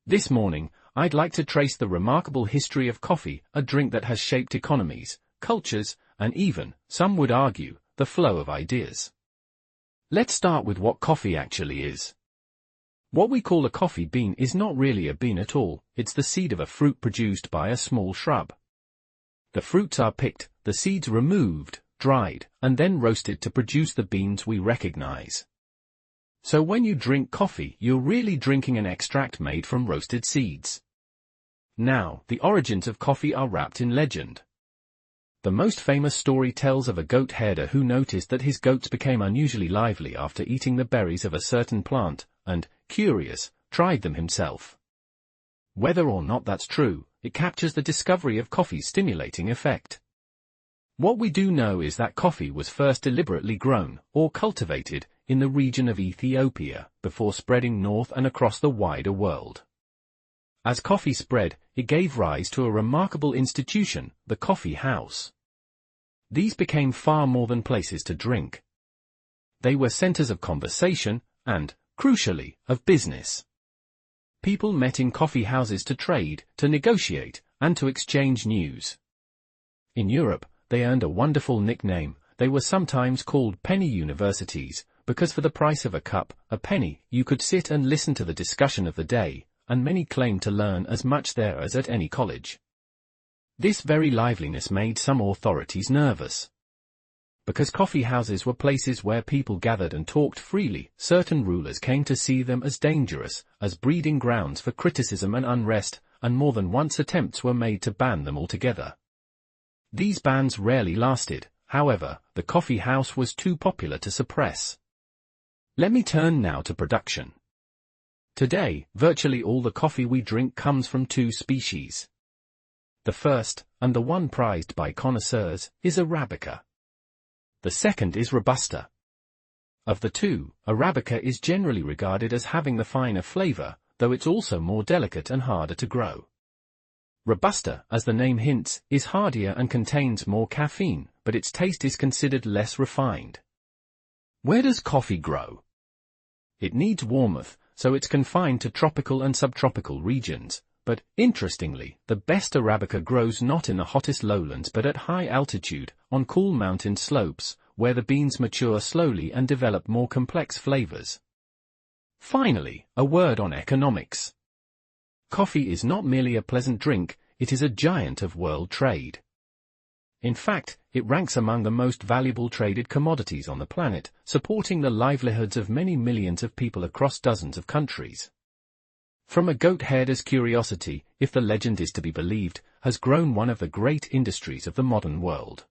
This morning, I'd like to trace the remarkable history of coffee, a drink that has shaped economies, cultures, and even, some would argue, the flow of ideas. Let's start with what coffee actually is. What we call a coffee bean is not really a bean at all, it's the seed of a fruit produced by a small shrub. The fruits are picked, the seeds removed, dried, and then roasted to produce the beans we recognize. So when you drink coffee, you're really drinking an extract made from roasted seeds. Now, the origins of coffee are wrapped in legend. The most famous story tells of a goat herder who noticed that his goats became unusually lively after eating the berries of a certain plant, and, curious, tried them himself. Whether or not that's true, it captures the discovery of coffee's stimulating effect. What we do know is that coffee was first deliberately grown, or cultivated, in the region of Ethiopia, before spreading north and across the wider world. As coffee spread, it gave rise to a remarkable institution, the coffee house. These became far more than places to drink. They were centers of conversation, and, crucially, of business. People met in coffee houses to trade, to negotiate, and to exchange news. In Europe, they earned a wonderful nickname. They were sometimes called penny universities, because for the price of a cup, a penny, you could sit and listen to the discussion of the day, and many claimed to learn as much there as at any college. This very liveliness made some authorities nervous. Because coffee houses were places where people gathered and talked freely, certain rulers came to see them as dangerous, as breeding grounds for criticism and unrest, and more than once attempts were made to ban them altogether. These bans rarely lasted, however, the coffee house was too popular to suppress. Let me turn now to production. Today, virtually all the coffee we drink comes from two species. The first, and the one prized by connoisseurs, is Arabica. The second is Robusta. Of the two, Arabica is generally regarded as having the finer flavor, though it's also more delicate and harder to grow. Robusta, as the name hints, is hardier and contains more caffeine, but its taste is considered less refined. Where does coffee grow? It needs warmth, so it's confined to tropical and subtropical regions, but, interestingly, the best Arabica grows not in the hottest lowlands but at high altitude, on cool mountain slopes, where the beans mature slowly and develop more complex flavors. Finally, a word on economics. Coffee is not merely a pleasant drink, it is a giant of world trade. In fact, it ranks among the most valuable traded commodities on the planet, supporting the livelihoods of many millions of people across dozens of countries. From a goat herder's curiosity, if the legend is to be believed, has grown one of the great industries of the modern world.